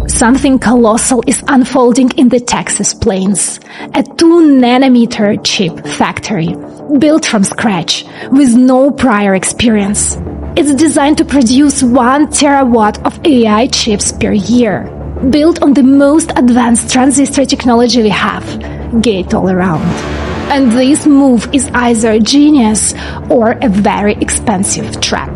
Something colossal is unfolding in the Texas plains. A 2-nanometer chip factory, built from scratch, with no prior experience. It's designed to produce 1 terawatt of AI chips per year, built on the most advanced transistor technology we have, gate-all-around. And this move is either genius or a very expensive trap.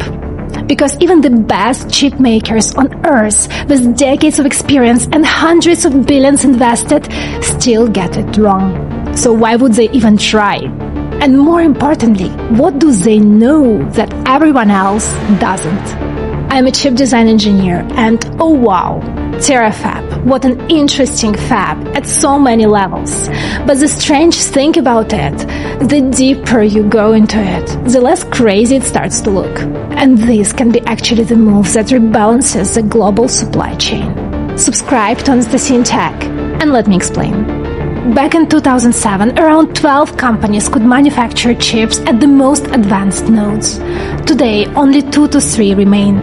Because even the best chip makers on Earth, with decades of experience and hundreds of billions invested, still get it wrong. So why would they even try? And more importantly, what do they know that everyone else doesn't? I'm a chip design engineer, and oh wow, Terafab, what an interesting fab at so many levels. But the strange thing about it, the deeper you go into it, the less crazy it starts to look. And this can be actually the move that rebalances the global supply chain. Subscribe to Anastasia Tech, and let me explain. Back in 2007, around 12 companies could manufacture chips at the most advanced nodes. Today, only 2 to 3 remain: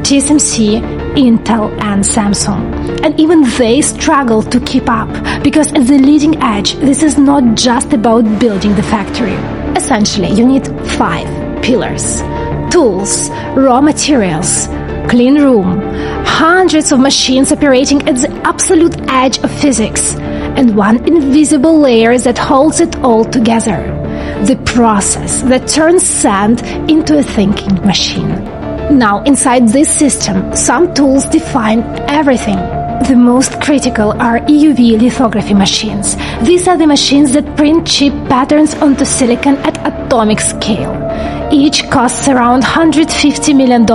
TSMC, Intel, and Samsung. And even they struggle to keep up, because at the leading edge, this is not just about building the factory. Essentially, you need 5 pillars: tools, raw materials, clean room, hundreds of machines operating at the absolute edge of physics, and one invisible layer that holds it all together: the process that turns sand into a thinking machine. Now, inside this system, some tools define everything. The most critical are EUV lithography machines. These are the machines that print chip patterns onto silicon at atomic scale. Each costs around $150 million,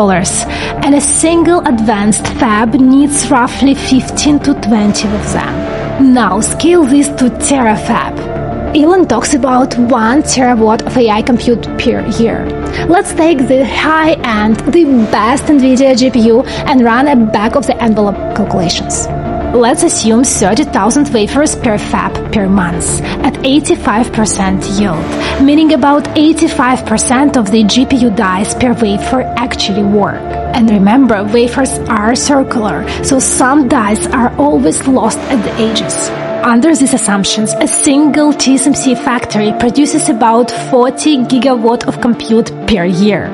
and a single advanced fab needs roughly 15 to 20 of them. Now, scale this to Terafab. Elon talks about 1 terawatt of AI compute per year. Let's take the high-end, the best NVIDIA GPU and run a back-of-the-envelope calculations. Let's assume 30,000 wafers per fab per month at 85% yield, meaning about 85% of the GPU dies per wafer actually work. And remember, wafers are circular, so some dies are always lost at the edges. Under these assumptions, a single TSMC factory produces about 40 gigawatt of compute per year.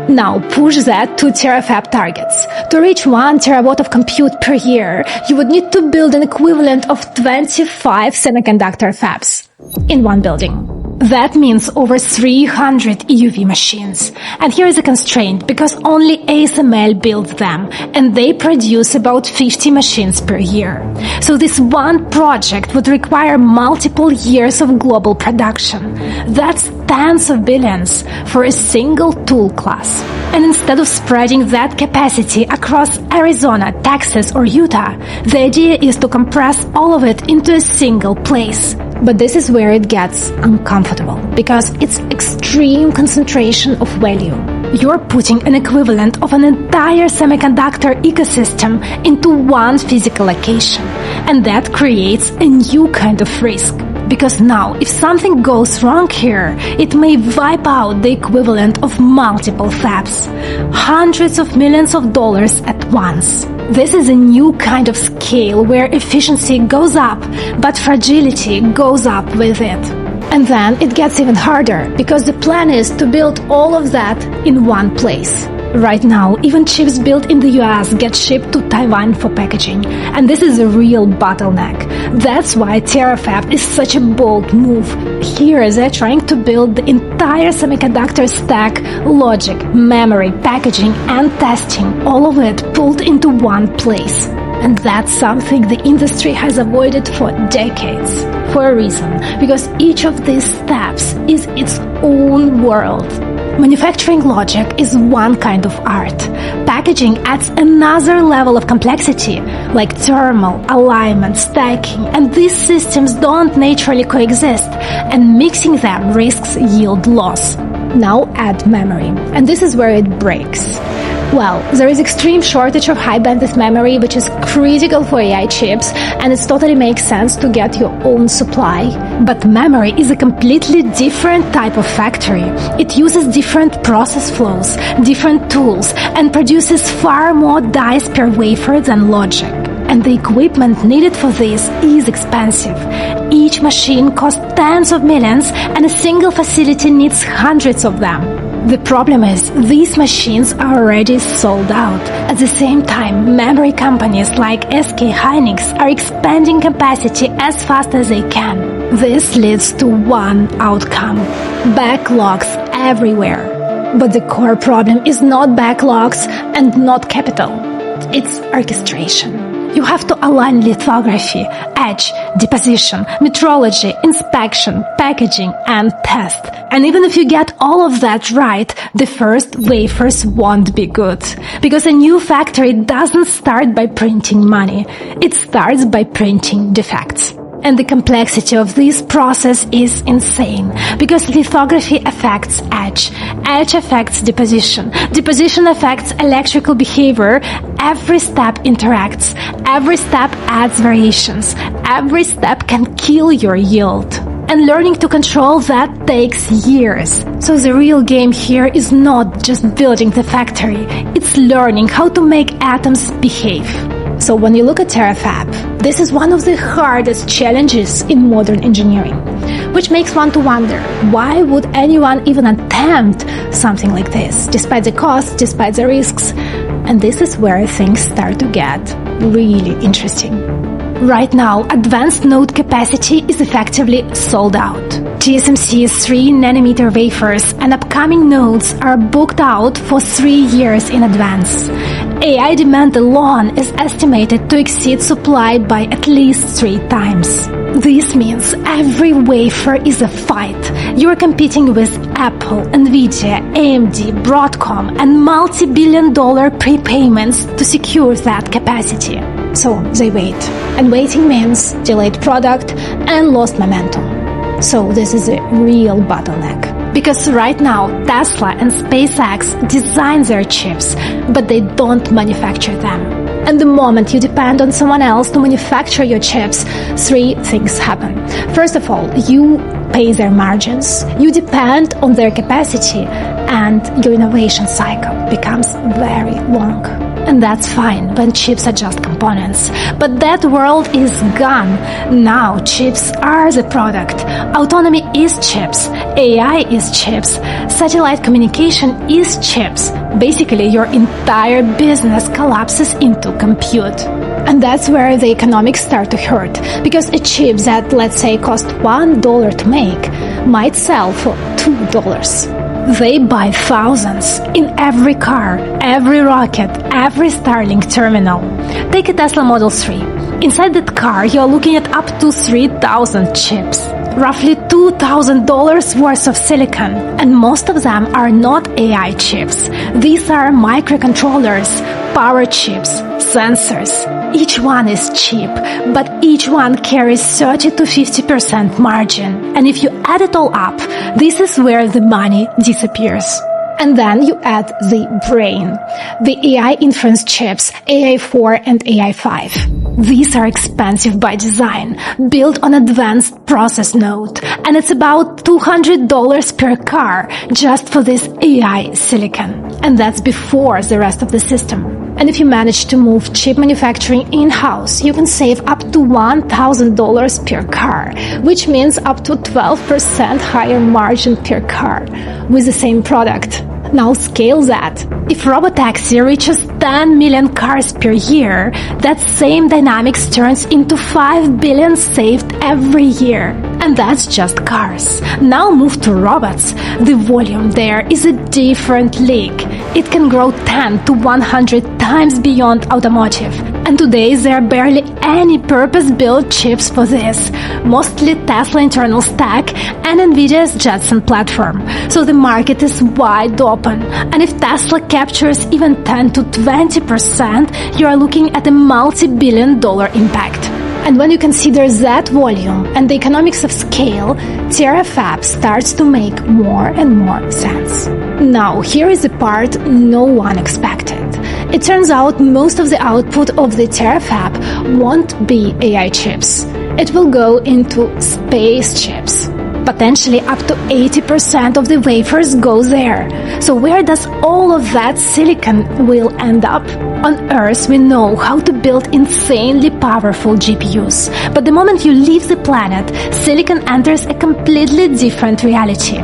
Now push that to terafab targets. To reach 1 terawatt of compute per year, you would need to build an equivalent of 25 semiconductor fabs in one building. That means over 300 EUV machines. And here is a constraint, because only ASML builds them, and they produce about 50 machines per year. So this one project would require multiple years of global production. That's tens of billions for a single tool class. And instead of spreading that capacity across Arizona, Texas, or Utah, the idea is to compress all of it into a single place. But this is where it gets uncomfortable, because it's extreme concentration of value. You're putting an equivalent of an entire semiconductor ecosystem into one physical location, and that creates a new kind of risk. Because now, if something goes wrong here, it may wipe out the equivalent of multiple fabs, hundreds of millions of dollars at once. This is a new kind of scale where efficiency goes up, but fragility goes up with it. And then it gets even harder, because the plan is to build all of that in one place. Right now, even chips built in the US get shipped to Taiwan for packaging, and this is a real bottleneck. That's why Terafab is such a bold move. Here, they're trying to build the entire semiconductor stack, logic, memory, packaging, and testing, all of it pulled into one place. And that's something the industry has avoided for decades. For a reason, because each of these steps is its own world. Manufacturing logic is one kind of art. Packaging adds another level of complexity, like thermal, alignment, stacking, and these systems don't naturally coexist, and mixing them risks yield loss. Now add memory, and this is where it breaks. Well, there is extreme shortage of high-bandwidth memory, which is critical for AI chips, and it totally makes sense to get your own supply. But memory is a completely different type of factory. It uses different process flows, different tools, and produces far more dies per wafer than logic. And the equipment needed for this is expensive. Each machine costs tens of millions, and a single facility needs hundreds of them. The problem is, these machines are already sold out. At the same time, memory companies like SK Hynix are expanding capacity as fast as they can. This leads to one outcome: backlogs everywhere. But the core problem is not backlogs and not capital. It's orchestration. You have to align lithography, etch, deposition, metrology, inspection, packaging, and test. And even if you get all of that right, the first wafers won't be good. Because a new factory doesn't start by printing money. It starts by printing defects. And the complexity of this process is insane, because lithography affects etch affects deposition affects electrical behavior, every step interacts, every step adds variations, every step can kill your yield. And learning to control that takes years. So the real game here is not just building the factory, it's learning how to make atoms behave. So when you look at Terafab, this is one of the hardest challenges in modern engineering, which makes one to wonder, why would anyone even attempt something like this, despite the costs, despite the risks? And this is where things start to get really interesting. Right now, advanced node capacity is effectively sold out. TSMC's 3nm wafers and upcoming nodes are booked out for 3 years in advance. AI demand alone is estimated to exceed supply by at least 3 times. This means every wafer is a fight. You're competing with Apple, Nvidia, AMD, Broadcom, and multi-billion-dollar prepayments to secure that capacity. So they wait. And waiting means delayed product and lost momentum. So this is a real bottleneck. Because right now, Tesla and SpaceX design their chips, but they don't manufacture them. And the moment you depend on someone else to manufacture your chips, 3 things happen. First of all, you pay their margins, you depend on their capacity, and your innovation cycle becomes very long. And that's fine when chips are just components. But that world is gone. Now chips are the product. Autonomy is chips. AI is chips. Satellite communication is chips. Basically, your entire business collapses into compute. And that's where the economics start to hurt. Because a chip that, let's say, cost $1 to make might sell for $2. They buy thousands in every car, every rocket, every Starlink terminal. Take a Tesla Model 3. Inside that car, you're looking at up to 3,000 chips. Roughly $2,000 worth of silicon. And most of them are not AI chips. These are microcontrollers, power chips, sensors. Each one is cheap, but each one carries 30 to 50% margin. And if you add it all up, this is where the money disappears. And then you add the brain, the AI inference chips, AI4 and AI5. These are expensive by design, built on advanced process node, and it's about $200 per car just for this AI silicon. And that's before the rest of the system. And if you manage to move chip manufacturing in-house, you can save up to $1,000 per car, which means up to 12% higher margin per car with the same product. Now scale that. If robotaxi reaches 10 million cars per year, that same dynamics turns into 5 billion saved every year. And that's just cars. Now move to robots. The volume there is a different league. It can grow 10 to 100 times beyond automotive. And today there are barely any purpose-built chips for this. Mostly Tesla internal stack and Nvidia's Jetson platform. So the market is wide open. And if Tesla captures even 10 to 20%, you are looking at a multi-billion-dollar impact. And when you consider that volume and the economics of scale, Terafab starts to make more and more sense. Now, here is the part no one expected. It turns out most of the output of the Terafab won't be AI chips. It will go into space chips. Potentially up to 80% of the wafers go there. So where does all of that silicon will end up? On Earth, we know how to build insanely powerful GPUs. But the moment you leave the planet, silicon enters a completely different reality.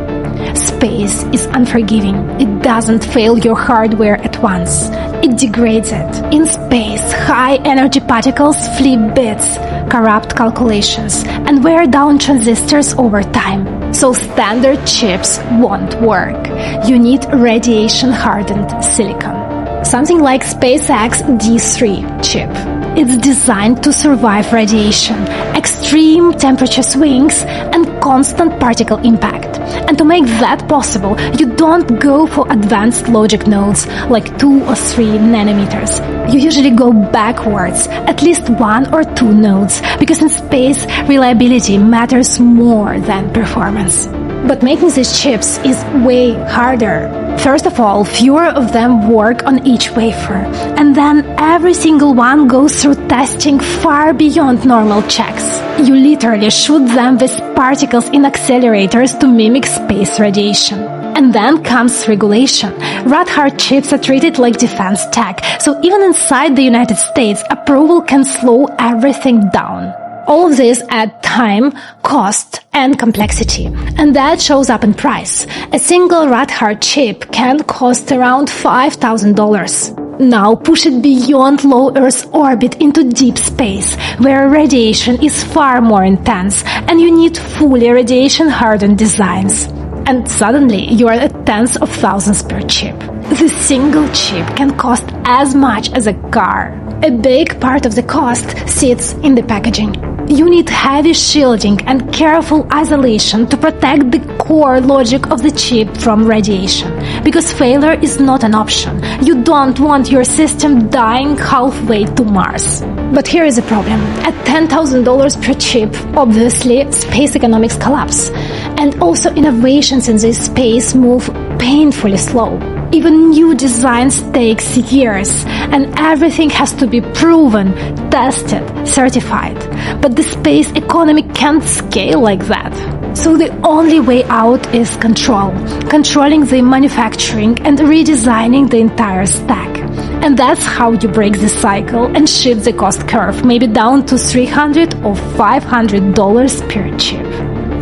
Space is unforgiving. It doesn't fail your hardware at once. It degrades it. In space, high-energy particles flip bits, corrupt calculations, and wear down transistors over time. So standard chips won't work. You need radiation-hardened silicon. Something like SpaceX D3 chip. It's designed to survive radiation, extreme temperature swings, and constant particle impact. And to make that possible, you don't go for advanced logic nodes like 2 or 3 nanometers. You usually go backwards, at least 1 or 2 nodes, because in space, reliability matters more than performance. But making these chips is way harder. First of all, fewer of them work on each wafer, and then every single one goes through testing far beyond normal checks. You literally shoot them with particles in accelerators to mimic space radiation. And then comes regulation. Rad-hard chips are treated like defense tech, so even inside the United States, approval can slow everything down. All of this add time, cost, and complexity. And that shows up in price. A single rad-hard chip can cost around $5,000. Now push it beyond low Earth orbit into deep space, where radiation is far more intense, and you need fully radiation-hardened designs. And suddenly, you are at tens of thousands per chip. The single chip can cost as much as a car. A big part of the cost sits in the packaging. You need heavy shielding and careful isolation to protect the core logic of the chip from radiation, because failure is not an option. You don't want your system dying halfway to Mars. But here is a problem. At $10,000 per chip, obviously, space economics collapse. And also innovations in this space move painfully slow. Even new designs takes years, and everything has to be proven, tested, certified. But the space economy can't scale like that. So the only way out is control, controlling the manufacturing and redesigning the entire stack. And that's how you break the cycle and shift the cost curve, maybe down to $300 or $500 per chip.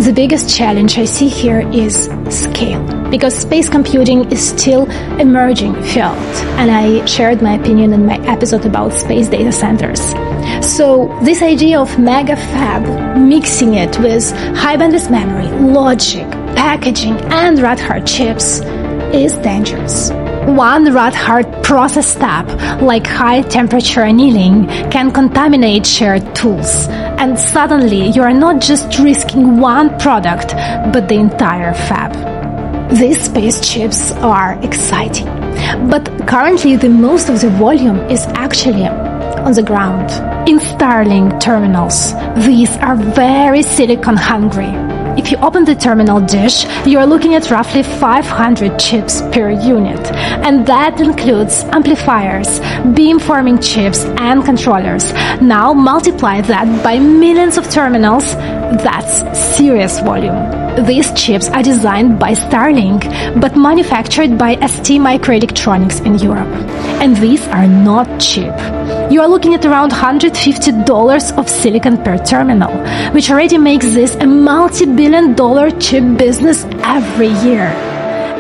The biggest challenge I see here is scale, because space computing is still emerging field, and I shared my opinion in my episode about space data centers. So this idea of mega fab, mixing it with high bandwidth memory, logic, packaging, and rad-hard chips is dangerous. One rad-hard process step, like high-temperature annealing, can contaminate shared tools. And suddenly, you are not just risking one product, but the entire fab. These space chips are exciting. But currently, the most of the volume is actually on the ground, in Starlink terminals. These are very silicon-hungry. If you open the terminal dish, you are looking at roughly 500 chips per unit, and that includes amplifiers, beamforming chips, and controllers. Now multiply that by millions of terminals, that's serious volume. These chips are designed by Starlink, but manufactured by ST Microelectronics in Europe. And these are not cheap. You are looking at around $150 of silicon per terminal, which already makes this a multi-billion-dollar chip business every year.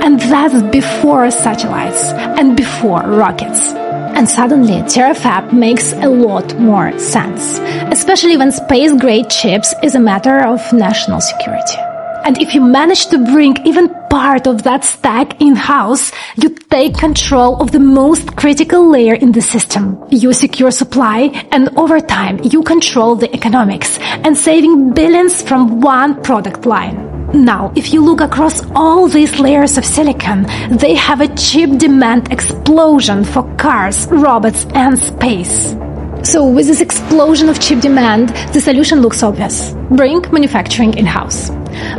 And that's before satellites and before rockets. And suddenly, Terafab makes a lot more sense, especially when space-grade chips is a matter of national security. And if you manage to bring even part of that stack in-house, you take control of the most critical layer in the system. You secure supply, and over time, you control the economics, and saving billions from one product line. Now, if you look across all these layers of silicon, they have a chip demand explosion for cars, robots, and space. So with this explosion of chip demand, the solution looks obvious. Bring manufacturing in-house.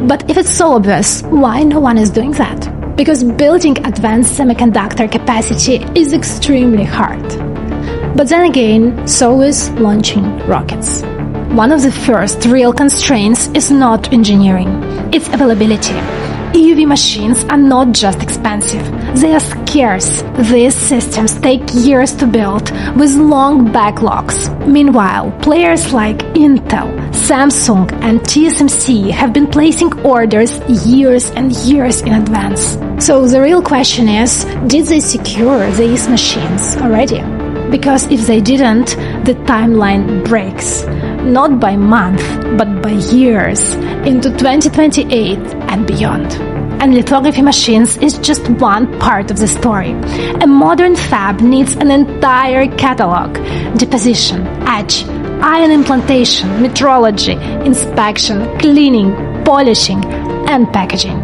But if it's so obvious, why no one is doing that? Because building advanced semiconductor capacity is extremely hard. But then again, so is launching rockets. One of the first real constraints is not engineering, it's availability. EUV machines are not just expensive, they are scarce. These systems take years to build, with long backlogs. Meanwhile, players like Intel, Samsung, and TSMC have been placing orders years and years in advance. So the real question is, did they secure these machines already? Because if they didn't, the timeline breaks. Not by month, but by years, into 2028 and beyond. And lithography machines is just one part of the story. A modern fab needs an entire catalog: deposition, etch, ion implantation, metrology, inspection, cleaning, polishing, and packaging.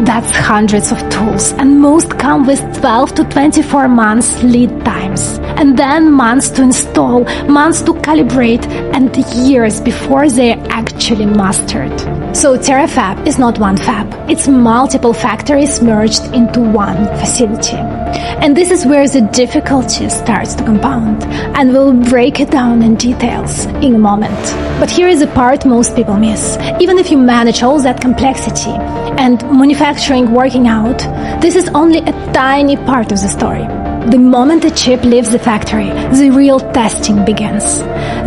That's hundreds of tools, and most come with 12 to 24 months lead times. And then months to install, months to calibrate, and years before they're actually mastered. So Terafab is not one fab, it's multiple factories merged into one facility. And this is where the difficulty starts to compound, and we'll break it down in details in a moment. But here is the part most people miss. Even if you manage all that complexity and manufacturing working out, this is only a tiny part of the story. The moment the chip leaves the factory, the real testing begins.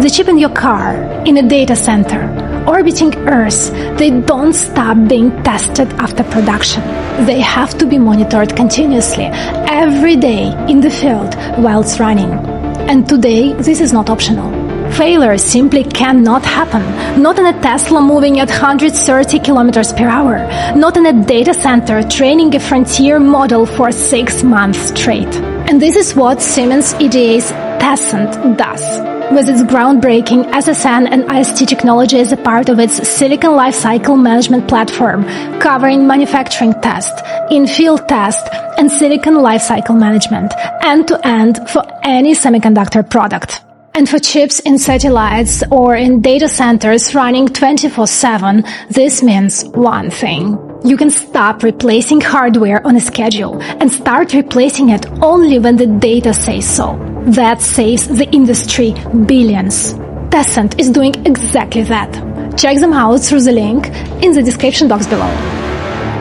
The chip in your car, in a data center, orbiting Earth, they don't stop being tested after production. They have to be monitored continuously, every day in the field while it's running. And today, this is not optional. Failure simply cannot happen. Not in a Tesla moving at 130 kilometers per hour. Not in a data center training a frontier model for 6 months straight. And this is what Siemens EDA's Tescent does. With its groundbreaking SSN and IST technology as a part of its Silicon Lifecycle Management platform, covering manufacturing test, in-field test, and silicon lifecycle management, end-to-end for any semiconductor product. And for chips in satellites or in data centers running 24/7, this means one thing. You can stop replacing hardware on a schedule and start replacing it only when the data says so. That saves the industry billions. Tescent is doing exactly that. Check them out through the link in the description box below.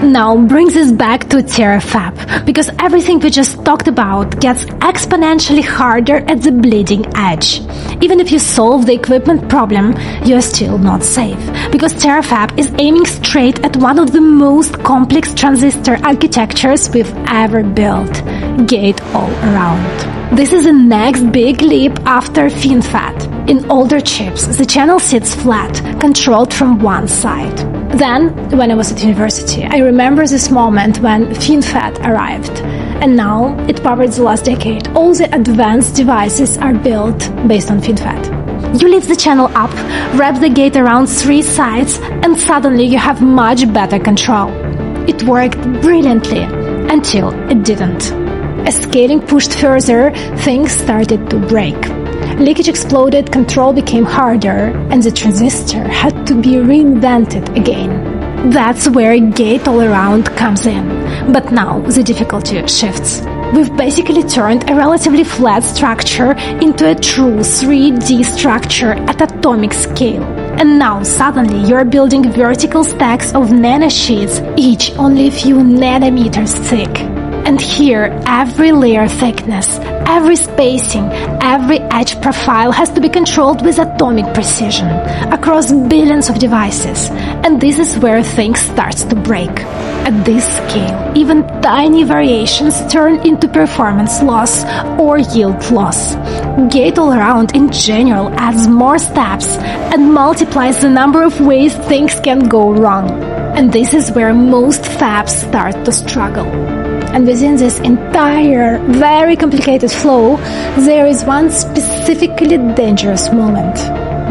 Now brings us back to Terafab, because everything we just talked about gets exponentially harder at the bleeding edge. Even if you solve the equipment problem, you're still not safe, because Terafab is aiming straight at one of the most complex transistor architectures we've ever built: gate-all-around. This is the next big leap after FinFET. In older chips, the channel sits flat, controlled from one side. Then, when I was at university, I remember this moment when FinFET arrived. And now, it powers the last decade. All the advanced devices are built based on FinFET. You lift the channel up, wrap the gate around 3 sides, and suddenly you have much better control. It worked brilliantly, until it didn't. As scaling pushed further, things started to break. Leakage exploded, control became harder, and the transistor had to be reinvented again. That's where gate-all-around comes in. But now the difficulty shifts. We've basically turned a relatively flat structure into a true 3D structure at atomic scale. And now suddenly you're building vertical stacks of nanosheets, each only a few nanometers thick. And here, every layer thickness, every spacing, every edge profile has to be controlled with atomic precision across billions of devices. And this is where things start to break. At this scale, even tiny variations turn into performance loss or yield loss. Gate-all-around in general adds more steps and multiplies the number of ways things can go wrong. And this is where most fabs start to struggle. And within this entire, very complicated flow, there is one specifically dangerous moment.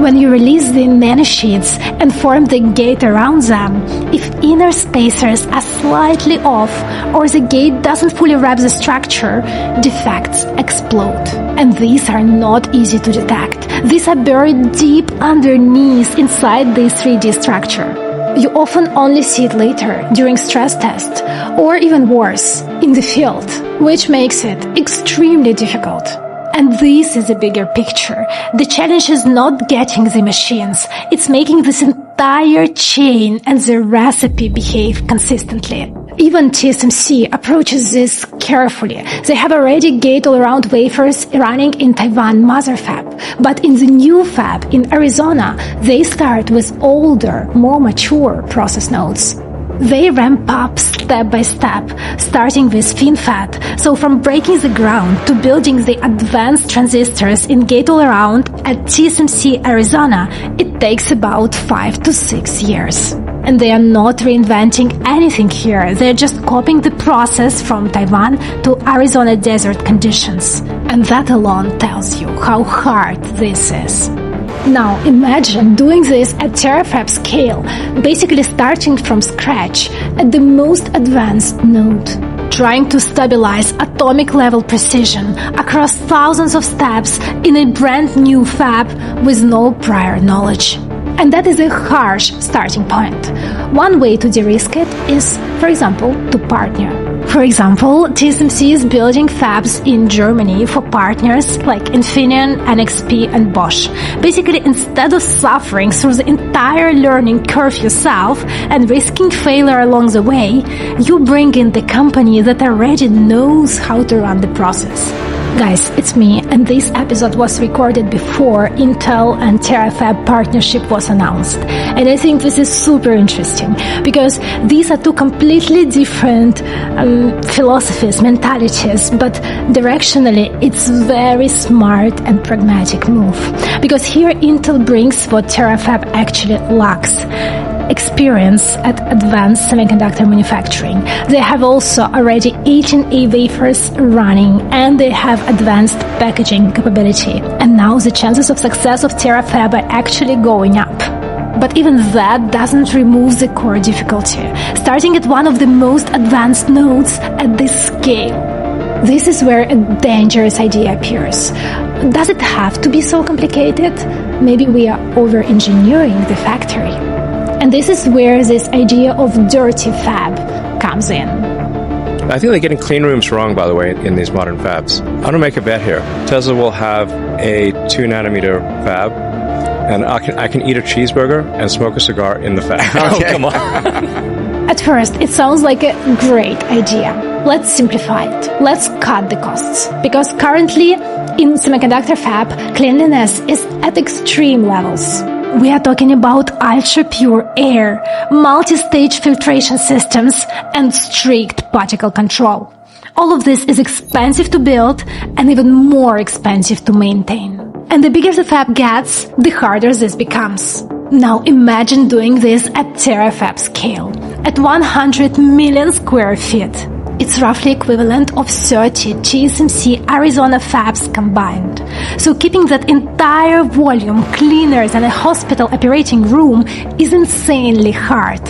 When you release the nanosheets and form the gate around them, if inner spacers are slightly off or the gate doesn't fully wrap the structure, defects explode. And these are not easy to detect. These are buried deep underneath inside the 3D structure. You often only see it later, during stress tests, or even worse, in the field, which makes it extremely difficult. And this is a bigger picture. The challenge is not getting the machines, it's making this entire chain and the recipe behave consistently. Even TSMC approaches this carefully. They have already gate-all-around wafers running in Taiwan mother fab. But in the new fab in Arizona, they start with older, more mature process nodes. They ramp up step by step, starting with FinFET. So from breaking the ground to building the advanced transistors in gate-all-around at TSMC Arizona, it takes about 5 to 6 years. And they are not reinventing anything here. They're just copying the process from Taiwan to Arizona desert conditions. And that alone tells you how hard this is. Now imagine doing this at Terafab scale, basically starting from scratch at the most advanced node, trying to stabilize atomic level precision across thousands of steps in a brand new fab with no prior knowledge. And that is a harsh starting point. One way to de-risk it is, for example, to partner. For example, TSMC is building fabs in Germany for partners like Infineon, NXP, and Bosch. Basically, instead of suffering through the entire learning curve yourself and risking failure along the way, you bring in the company that already knows how to run the process. Guys, it's me, and this episode was recorded before Intel and Terafab partnership was announced. And I think this is super interesting, because these are two completely different philosophies, mentalities, but directionally it's very smart and pragmatic move. Because here Intel brings what Terafab actually lacks: experience at advanced semiconductor manufacturing. They have also already 18A wafers running, and they have advanced packaging capability. And now the chances of success of Terafab are actually going up. But even that doesn't remove the core difficulty, starting at one of the most advanced nodes at this scale. This is where a dangerous idea appears. Does it have to be so complicated? Maybe we are over-engineering the factory. And this is where this idea of dirty fab comes in. I think they're getting clean rooms wrong, by the way, in these modern fabs. I'm going to make a bet here. Tesla will have a 2-nanometer fab, and I can eat a cheeseburger and smoke a cigar in the fab. Okay. Oh, come on. At first, it sounds like a great idea. Let's simplify it. Let's cut the costs. Because currently, in semiconductor fab, cleanliness is at extreme levels. We are talking about ultra-pure air, multi-stage filtration systems, and strict particle control. All of this is expensive to build and even more expensive to maintain. And the bigger the fab gets, the harder this becomes. Now imagine doing this at Terafab scale, at 100 million square feet. It's roughly equivalent of 30 TSMC Arizona fabs combined. So keeping that entire volume cleaner than a hospital operating room is insanely hard.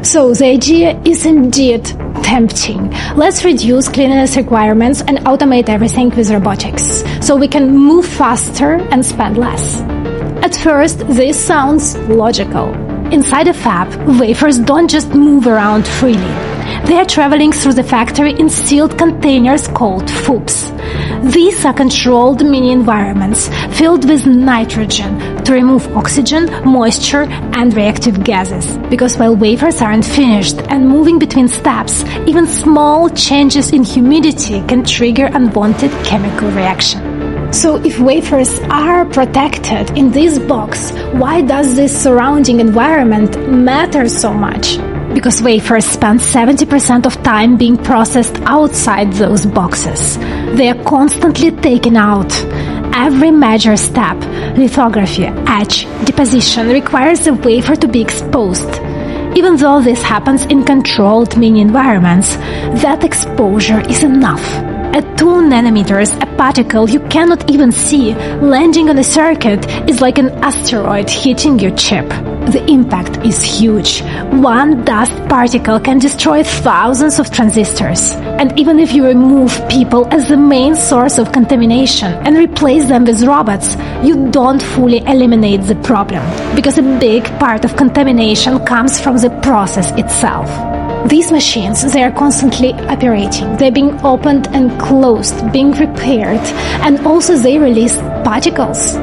So the idea is indeed tempting. Let's reduce cleanliness requirements and automate everything with robotics, so we can move faster and spend less. At first, this sounds logical. Inside a fab, wafers don't just move around freely. They are traveling through the factory in sealed containers called FOUPs. These are controlled mini-environments filled with nitrogen to remove oxygen, moisture, and reactive gases. Because while wafers aren't finished and moving between steps, even small changes in humidity can trigger unwanted chemical reaction. So if wafers are protected in this box, why does this surrounding environment matter so much? Because wafers spend 70% of time being processed outside those boxes. They are constantly taken out. Every major step, lithography, etch, deposition, requires the wafer to be exposed. Even though this happens in controlled mini-environments, that exposure is enough. At 2 nanometers, a particle you cannot even see landing on a circuit is like an asteroid hitting your chip. The impact is huge. One dust particle can destroy thousands of transistors. And even if you remove people as the main source of contamination and replace them with robots, you don't fully eliminate the problem, because a big part of contamination comes from the process itself. These machines, they are constantly operating. They're being opened and closed, being repaired, and also they release particles.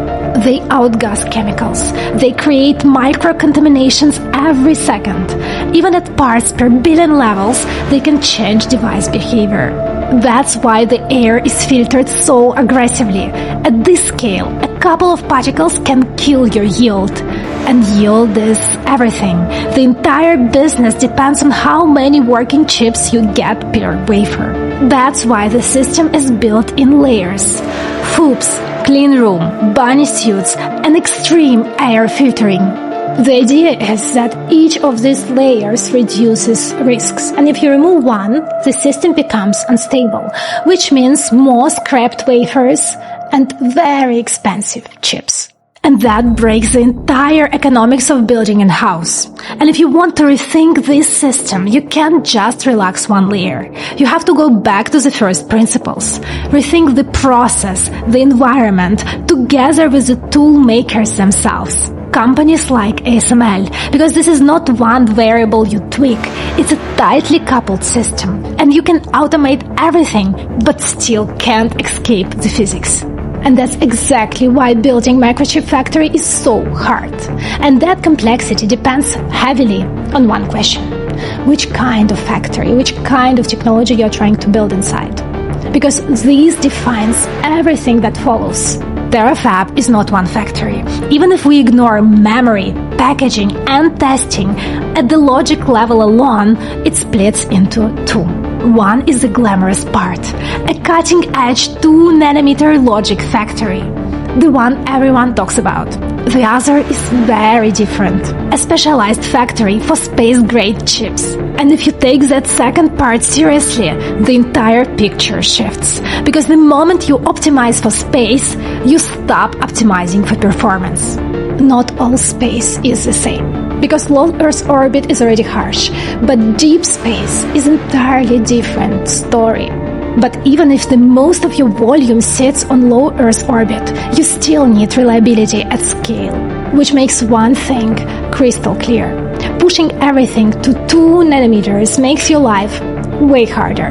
They outgas chemicals. They create micro-contaminations every second. Even at parts per billion levels, they can change device behavior. That's why the air is filtered so aggressively. At this scale, a couple of particles can kill your yield. And yield is everything. The entire business depends on how many working chips you get per wafer. That's why the system is built in layers. FOUPs, clean room, bunny suits, and extreme air filtering. The idea is that each of these layers reduces risks, and if you remove one, the system becomes unstable, which means more scrapped wafers and very expensive chips. And that breaks the entire economics of building a house. And if you want to rethink this system, you can't just relax one layer. You have to go back to the first principles. Rethink the process, the environment, together with the tool makers themselves. Companies like ASML, because this is not one variable you tweak, it's a tightly coupled system. And you can automate everything, but still can't escape the physics. And that's exactly why building microchip factory is so hard. And that complexity depends heavily on one question. Which kind of factory, which kind of technology you're trying to build inside? Because this defines everything that follows. Terafab is not one factory. Even if we ignore memory, packaging, and testing, at the logic level alone, it splits into two. One is the glamorous part, a cutting-edge 2nm logic factory, the one everyone talks about. The other is very different, a specialized factory for space-grade chips. And if you take that second part seriously, the entire picture shifts. Because the moment you optimize for space, you stop optimizing for performance. Not all space is the same. Because low Earth orbit is already harsh, but deep space is entirely different story. But even if the most of your volume sits on low Earth orbit, you still need reliability at scale, which makes one thing crystal clear. Pushing everything to 2nm makes your life way harder.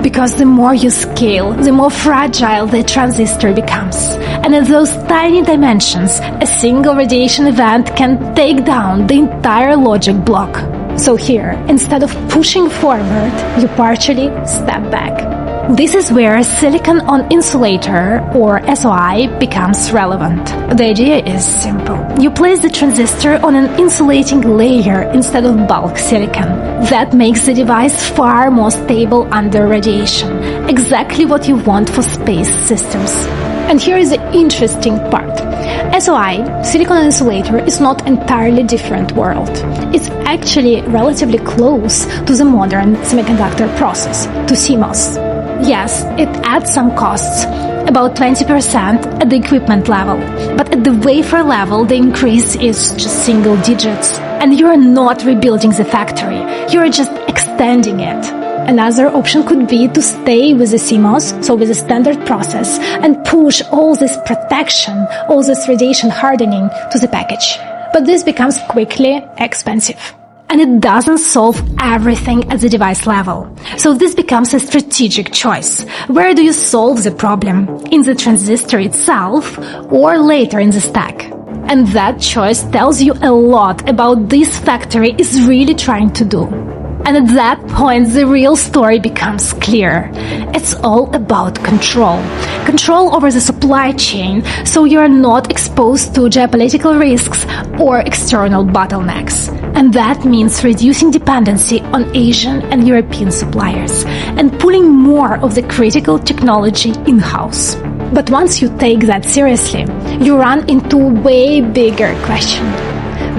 Because the more you scale, the more fragile the transistor becomes. And at those tiny dimensions, a single radiation event can take down the entire logic block. So here, instead of pushing forward, you partially step back. This is where silicon on insulator, or SOI, becomes relevant. The idea is simple. You place the transistor on an insulating layer instead of bulk silicon. That makes the device far more stable under radiation. Exactly what you want for space systems. And here is the interesting part. SOI, silicon on insulator, is not entirely different world. It's actually relatively close to the modern semiconductor process, to CMOS. Yes, it adds some costs, about 20% at the equipment level. But at the wafer level, the increase is just single digits. And you're not rebuilding the factory, you're just extending it. Another option could be to stay with the CMOS, so with the standard process, and push all this protection, all this radiation hardening to the package. But this becomes quickly expensive. And it doesn't solve everything at the device level. So this becomes a strategic choice. Where do you solve the problem? In the transistor itself or later in the stack? And that choice tells you a lot about this factory is really trying to do. And at that point, the real story becomes clear. It's all about control. Control over the supply chain, so you're not exposed to geopolitical risks or external bottlenecks. And that means reducing dependency on Asian and European suppliers and pulling more of the critical technology in-house. But once you take that seriously, you run into a way bigger question.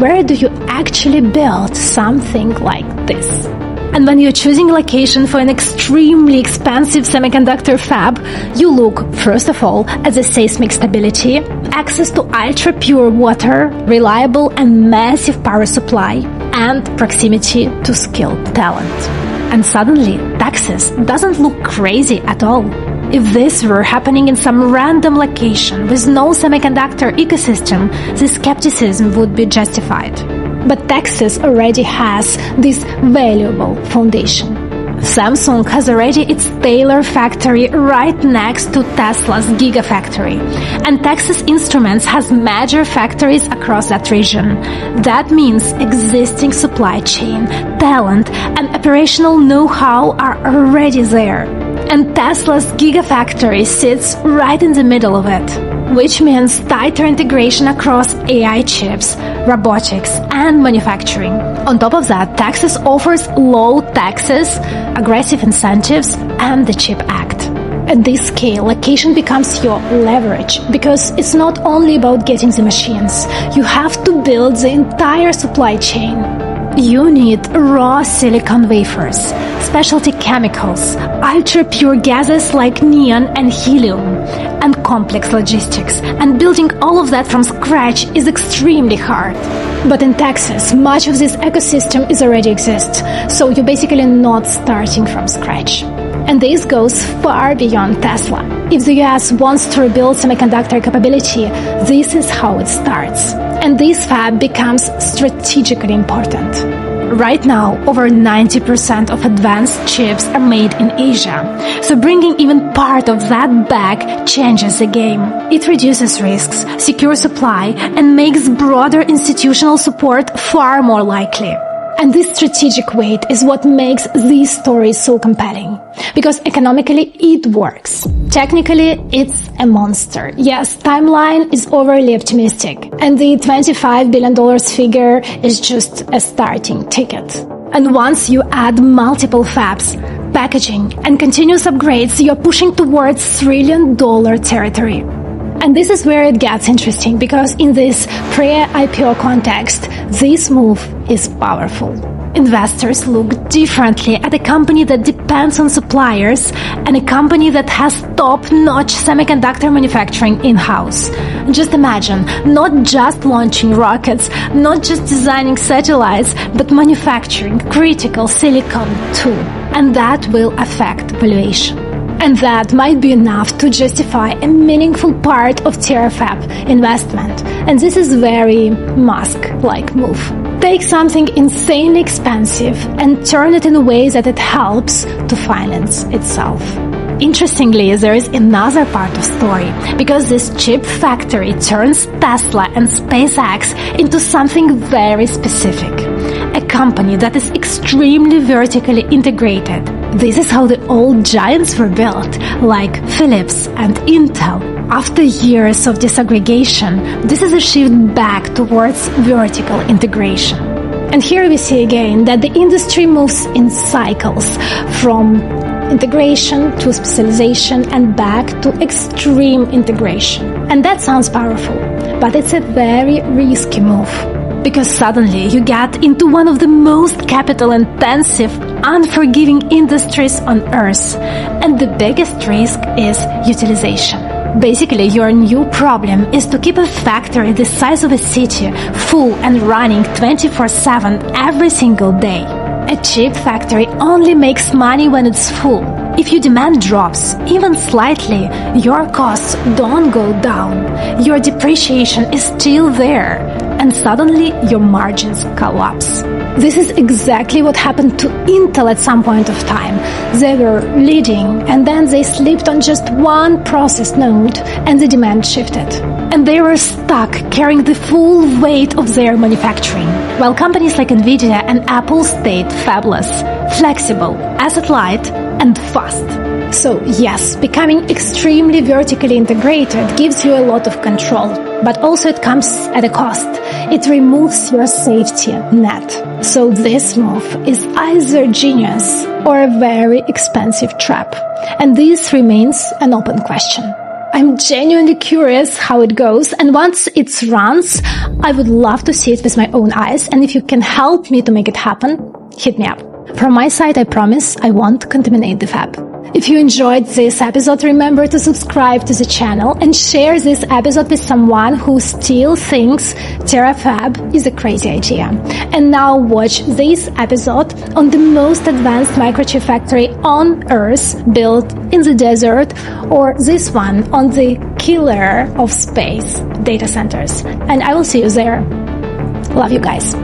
Where do you actually build something like this? And when you're choosing a location for an extremely expensive semiconductor fab, you look, first of all, at the seismic stability, access to ultra-pure water, reliable and massive power supply, and proximity to skilled talent. And suddenly, Texas doesn't look crazy at all. If this were happening in some random location with no semiconductor ecosystem, the skepticism would be justified. But Texas already has this valuable foundation. Samsung has already its Taylor factory right next to Tesla's Gigafactory, and Texas Instruments has major factories across that region. That means existing supply chain, talent, and operational know-how are already there. And Tesla's Gigafactory sits right in the middle of it, which means tighter integration across AI chips, robotics, and manufacturing. On top of that, Texas offers low taxes, aggressive incentives, and the CHIP Act. At this scale, location becomes your leverage, because it's not only about getting the machines. You have to build the entire supply chain. You need raw silicon wafers, specialty chemicals, ultra-pure gases like neon and helium, and complex logistics. And building all of that from scratch is extremely hard. But in Texas, much of this ecosystem is already exists, so you're basically not starting from scratch. And this goes far beyond Tesla. If the US wants to rebuild semiconductor capability, this is how it starts. And this fab becomes strategically important. Right now, over 90% of advanced chips are made in Asia. So bringing even part of that back changes the game. It reduces risks, secures supply, and makes broader institutional support far more likely. And this strategic weight is what makes these stories so compelling. Because economically, it works. Technically, it's a monster. Yes, timeline is overly optimistic. And the $25 billion figure is just a starting ticket. And once you add multiple fabs, packaging, and continuous upgrades, you're pushing towards $1 trillion territory. And this is where it gets interesting, because in this pre-IPO context, this move is powerful. Investors look differently at a company that depends on suppliers and a company that has top-notch semiconductor manufacturing in-house. Just imagine, not just launching rockets, not just designing satellites, but manufacturing critical silicon too. And that will affect valuation. And that might be enough to justify a meaningful part of Terafab investment. And this is very Musk-like move. Take something insanely expensive and turn it in a way that it helps to finance itself. Interestingly, there is another part of story, because this chip factory turns Tesla and SpaceX into something very specific. A company that is extremely vertically integrated. This is how the old giants were built, like Philips and Intel. After years of disaggregation, this is a shift back towards vertical integration. And here we see again that the industry moves in cycles, from integration to specialization and back to extreme integration. And that sounds powerful, but it's a very risky move. Because suddenly you get into one of the most capital-intensive, unforgiving industries on Earth. And the biggest risk is utilization. Basically, your new problem is to keep a factory the size of a city full and running 24/7 every single day. A chip factory only makes money when it's full. If your demand drops, even slightly, your costs don't go down. Your depreciation is still there, and suddenly your margins collapse. This is exactly what happened to Intel at some point of time. They were leading, and then they slipped on just one process node, and the demand shifted. And they were stuck carrying the full weight of their manufacturing, while companies like Nvidia and Apple stayed fabless, flexible, asset-light, and fast. So yes, becoming extremely vertically integrated gives you a lot of control, but also it comes at a cost. It removes your safety net. So this move is either genius or a very expensive trap. And this remains an open question. I'm genuinely curious how it goes, and once it runs, I would love to see it with my own eyes, and if you can help me to make it happen, hit me up. From my side, I promise I won't contaminate the fab. If you enjoyed this episode, remember to subscribe to the channel and share this episode with someone who still thinks Terafab is a crazy idea. And now watch this episode on the most advanced microchip factory on Earth built in the desert, or this one on the killer of space data centers. And I will see you there. Love you guys.